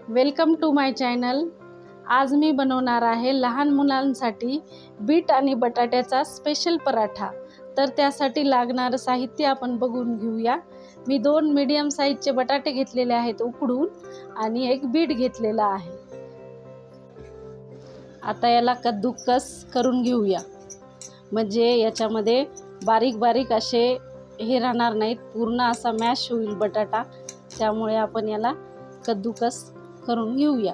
Welcome to my channel. आज मी बनवणार आहे लहान मुलांसाठी बीट आणि बटाट्याचा स्पेशल पराठा। तर त्यासाठी लागणारे साहित्य आपण बघून घेऊया। मी 2 मीडियम साईजचे बटाटे घेतलेले आहेत उकडून आणि एक बीट घेतलेला आहे। आता याला कद्दूकस करून घेऊया, म्हणजे याच्यामध्ये बारीक बारीक असे हे राहणार नाहीत, पूर्ण असा मॅश होईल बटाटा। त्यामुळे आपण याला कद्दूकस करून घेऊया।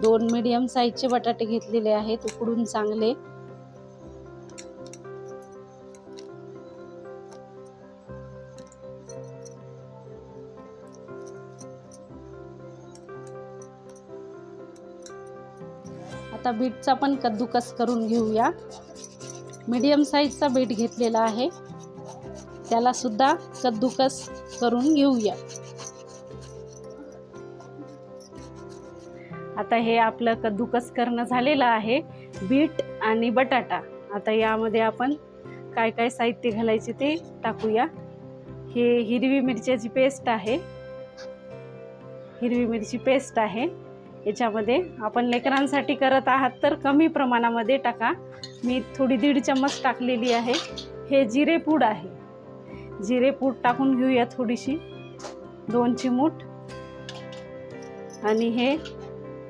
2 मीडियम साईजचे बटाटे घेतलेले आहेत उकडून चांगले। आता बीटचा पण कद्दूकस करून घेऊया। मीडियम साईजचा बीट घेतलेला आहे, त्याला सुद्धा कद्दूकस करून घेऊया। आता हे आपलं कद्दूकस करणं झालेलं आहे, बीट आणि बटाटा। आता यामध्ये आपण काय काय साहित्य घालायचे ते टाकूया। हे हिरवी मिरच्याची पेस्ट आहे, हिरवी मिरची पेस्ट आहे। याच्यामध्ये आपण लेकरांसाठी करत आहात तर कमी प्रमाणामध्ये टाका, मी थोडी 1.5 चम्मच टाकलेली आहे। हे जिरे पूड आहे, जिरे पूड टाकून घेऊया थोडीशी, 2 चिमूट। आणि हे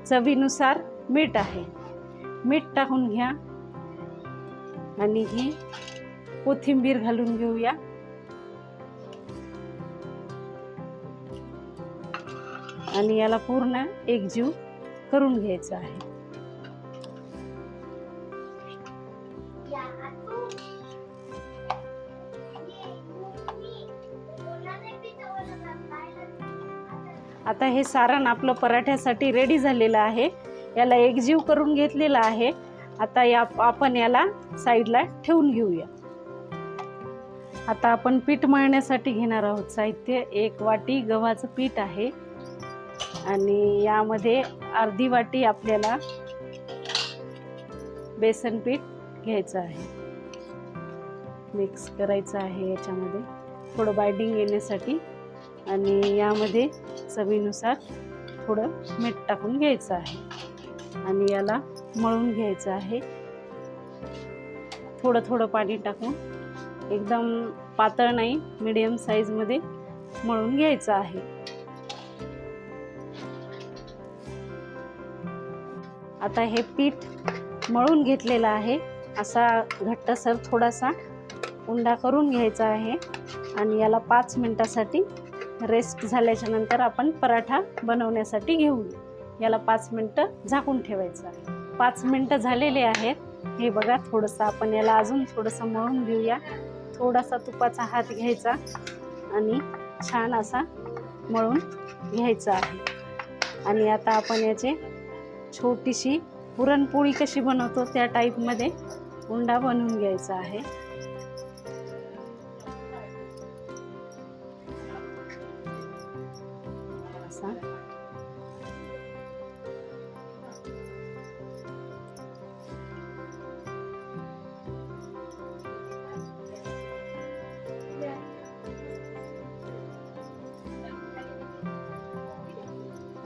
चवीनुसार मीठ आहे, मीठ टाकून घ्या। आणि ही कोथिंबीर घालून घेऊया। आणि याला पूर्ण एकजीव करून घ्यायचं आहे। आता हे सारण आपलं पराठ्यासाठी रेडी झालेलं आहे। याला एकजीव करून घेतलेला आहे। आता आपण याला साईडला ठेवून घेऊया। आता आपण पीठ मळण्यासाठी घेणार आहोत साहित्य। 1 वाटी गव्हाचं पीठ आहे आणि यामध्ये अर्धी वाटी आपल्याला बेसन पीठ घ्यायचं आहे। मिक्स करायचं आहे याच्यामध्ये थोडं बाइंडिंग येण्यासाठी। आणि यामध्ये चवीनुसार थोडं मीठ टाकून घ्यायचं आहे आणि याला मळून घ्यायचं आहे। थोडं थोडं पाणी टाकून, एकदम पातळ नाही, मीडियम साईजमध्ये मळून घ्यायचं आहे। आता हे पीठ मळून घेतलेलं आहे, असा घट्टसर थोडासा उंडा करून घ्यायचा आहे। आणि याला 5 मिनिटासाठी रेस्ट झाल्याच्या नंतर आपण पराठा बनवण्यासाठी घेऊ। याला 5 मिनिटं झाकून ठेवायचं आहे। 5 मिनिटं झालेले आहेत, हे बघा। थोडंसं आपण याला अजून थोडंसं मळून घेऊया। थोडासा तुपाचा हात घ्यायचा आणि छान असा मळून घ्यायचा आहे। आणि आता आपण याचे छोटीशी पुरणपोळी कशी बनवतो त्या टाईपमध्ये उंडा बनवून घ्यायचा आहे।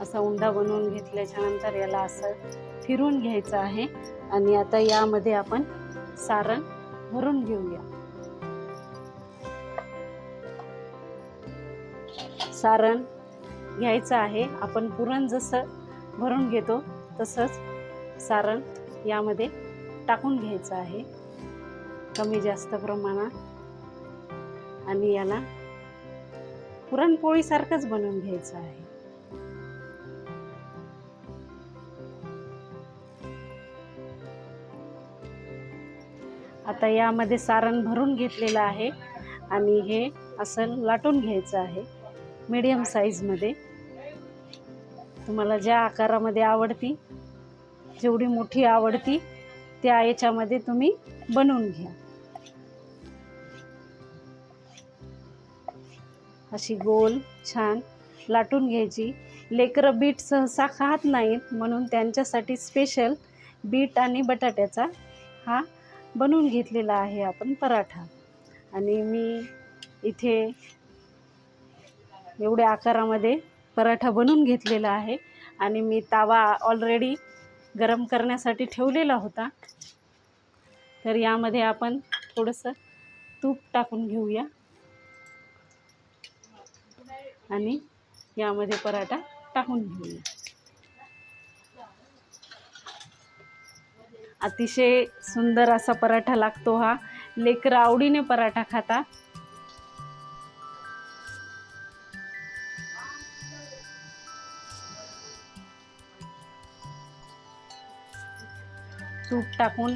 असा उंडा बनवून घेतल्याच्या नंतर याला असं फिरून घ्यायचं आहे। आणि आता यामध्ये आपण सारण भरून घेऊया। सारण घ्यायचं आहे, आपण पुरण जसं भरून घेतो तसंच सारण यामध्ये टाकून घ्यायचं आहे, कमी जास्त प्रमाणात। आणि याला पुरणपोळीसारखंच बनवून घ्यायचं आहे। आता यामध्ये सारण भरून घेतलेलं आहे आणि हे असं लाटून घ्यायचं आहे मीडियम साईजमध्ये। तुम्हाला ज्या आकारामध्ये आवडती, जेवढी मोठी आवडती त्या याच्यामध्ये तुम्ही बनवून घ्या। अशी गोल छान लाटून घ्यायची। लेकरं बीट सहसा खात नाहीत, म्हणून त्यांच्यासाठी स्पेशल बीट आणि बटाट्याचा हा बनवून घेतलेला आहे आपण पराठा। आणि मी इथे एवढ्या आकारामध्ये पराठा बनवून घेतलेला आहे। आणि मी तवा ऑलरेडी गरम करण्यासाठी ठेवलेला होता. तर यामध्ये आपण थोडंसं तूप टाकून घेऊया आणि यामध्ये पराठा टाकून घेऊया. अतिशय सुंदर असा पराठा लागतो हा. लेकरं आवडीने पराठा खाता. तूप टाकून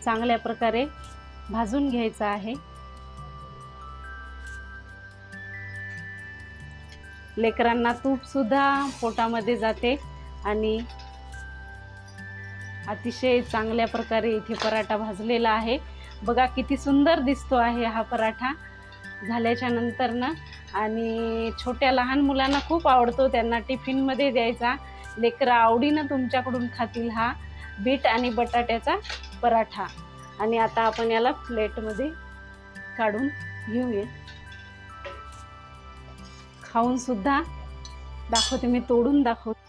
चांगल्या प्रकारे भाजून घ्यायचं आहे. लेकरांना तूप सुद्धा पोटामध्ये जाते आणि अतिशय चांगल्या प्रकारे इथे पराठा भाजलेला आहे. बघा किती सुंदर दिसतो आहे हा पराठा झाल्याच्या नंतर ना. आणि छोट्या लहान मुलांना खूप आवडतो, त्यांना टिफिनमध्ये द्यायचा. लेकरं आवडीनं तुमच्याकडून खातील हा बीट आणि बटाट्याचा पराठा. आणि आता आपण याला प्लेटमध्ये काढून घेऊया. खाऊन सुद्धा दाखवते, मी तोडून दाखवते.